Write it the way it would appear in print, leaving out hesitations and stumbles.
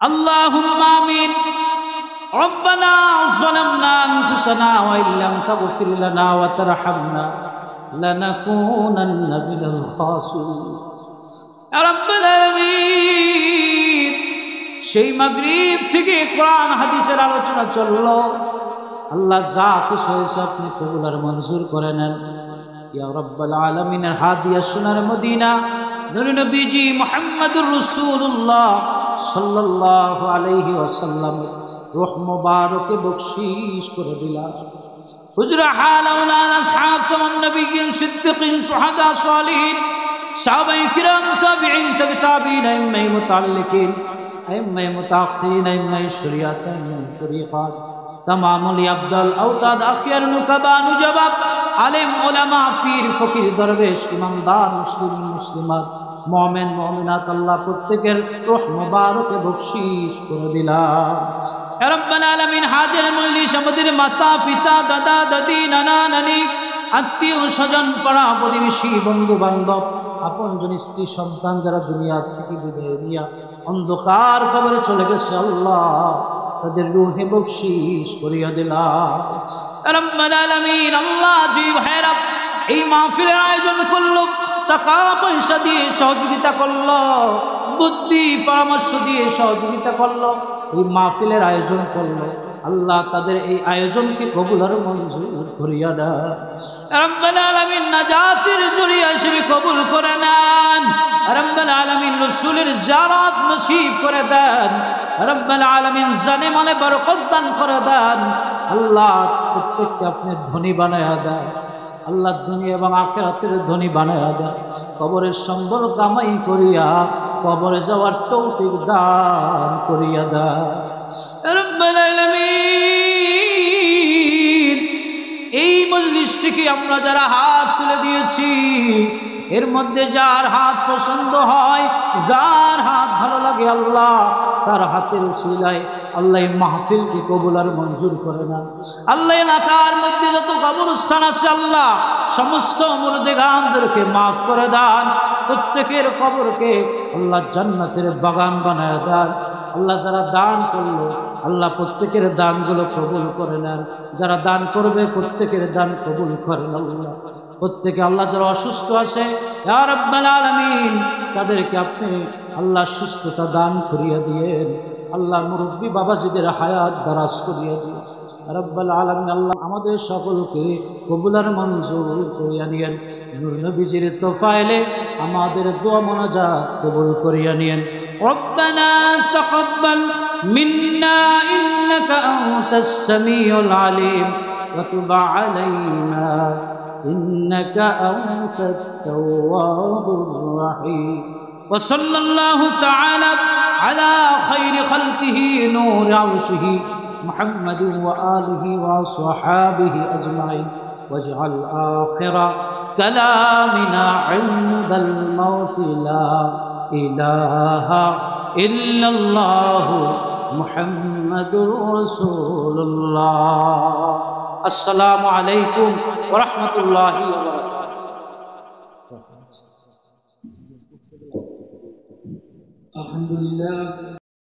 اللهم آمين. ربنا ظلمنا أنفسنا وإن لم تغفر لنا وترحمنا لنكونن من الخاسرين. يا رب العالمين সেই মাগরিব থেকে কোরআন হাদিসের আলোচনা চললো। আল্লাহ যা কিছু হয়েছে আপনি কবুল আর মঞ্জুর করে নেন। ইয়া রাব্বাল আলামিনের হাদিয়া সোনার মদিনা নূরে নবীজি মুহাম্মদুর রাসূলুল্লাহ সাল্লাল্লাহু আলাইহি ওয়াসাল্লাম রূহ মুবারকে বখশিশ করে দিলাম। হুজুর হালাওলানা আসহাব তাম নবীগণ সিদ্দিকিন শুহাদা সালিহিন সাহাবায়ে কিরাম তাবিঈন তাবিঈন আইম্মায়ে মুতাআল্লিকিন আইম্মায়ে মুতাআখিরিন আইম্মায়ে শরিয়াত আইম্মায়ে তরিকাত তামামুল আফদাল আওতাদ আখিয়ার নুকাবা নুজাবাব আলেম উলামা পীর ফকির দরবেশ ইমামদার মুসলিম মুসলিমাত মুমিন মুমিনাত আল্লাহ প্রত্যেকের রূহ মুবারকে বখশিশ করে দিলাম। ইয়া রাব্বাল আলামিন হাজির মজলিস আমাদের মাতা পিতা দাদা দাদি নানা নানি আত্মীয় স্বজন পাড়া প্রতিবেশী বন্ধু বান্ধব আপনজন স্ত্রী সন্তান যারা দুনিয়া থেকে বিদায় নিয়ে অন্ধকার কবরে চলে গেছে আল্লাহ তাদের রূহে বখশিশ করিয়া দিলাম। ইয়া রাব্বাল আলামিন আল্লাহ জি ভাইরা এই মাহফিলের আয়োজন করলো, টাকা পয়সা দিয়ে সহযোগিতা করলো, বুদ্ধি পরামর্শ দিয়ে সহযোগিতা করলো, এই মাহফিলের আয়োজন করলো। আল্লাহ তাদের এই আয়োজনকে কবুল আর মঞ্জুর করিয়া দেন। রব্বুল আলামিন নাজাতের জরিয়া হিসেবে কবুল করে নেন। রব্বুল আলামিন রাসূলের জিয়ারত নসিব করে দেন। রব্বুল আলামিন জানে মালে বরকত দান করে দেন। আল্লাহ প্রত্যেককে আপনি ধনী বানায়া দেন। আল্লাহ দুনিয়া এবং আখিরাতের ধনী বানায়া দেন। কবরের সম্বল কামাই করিয়া কবরে যাওয়ার তৌফিক দান করিয়া দেন। রব্বুল আলামিন এই মজলিস থেকে আমরা যারা হাত তুলে দিয়েছি এর মধ্যে যার হাত পছন্দ হয়, যার হাত ভালো লাগে আল্লাহ তার হাতের উসিলায় আল্লাহ মাহফিলকে কবুল আর মঞ্জুর করে না। আল্লাহ এলাকার মধ্যে যত কবরস্থান আছে আল্লাহ সমস্ত মুর্দেগানদেরকে মাফ করে দেন। প্রত্যেকের কবরকে আল্লাহ জান্নাতের বাগান বানায় দেন। আল্লাহ যারা দান করলো আল্লাহ প্রত্যেকের দানগুলো কবুল করে নেন। যারা দান করবে প্রত্যেকের দান কবুল করেন আল্লাহ। প্রত্যেকে আল্লাহ যারা অসুস্থ আছে ইয়া রাব্বাল আলামিন তাদেরকে আপনি আল্লাহ সুস্থতা দান করিয়া দিয়েন। আল্লাহ মুরব্বী বাবাজিদের হায়াত দারাজ করিয়া দিয়েন। রাব্বাল আলামিন আল্লাহ আমাদের সকলকে কবুল আর মঞ্জুর করিয়া নিয়েন। নূর নবীজির তোফায়েলে আমাদের দোয়া মোনাজাত কবুল করিয়া নিয়েন। রব্বানা তাকাব্বাল মিন্না ইন্নাকা আনতাস সামিউল আলিম ওয়া তুব আলাইনা ইন্নাকা আনতাত তাওয়াবুর রহিম। ওয়া সাল্লাল্লাহু তাআলা আলা খায়রি খালকিহি নূর আরশিহি محمد وآله وصحابه أجمعين واجعل آخر كلامنا عند الموت لا إله إلا الله محمد رسول الله. السلام عليكم ورحمة الله وبركاته. الحمد لله.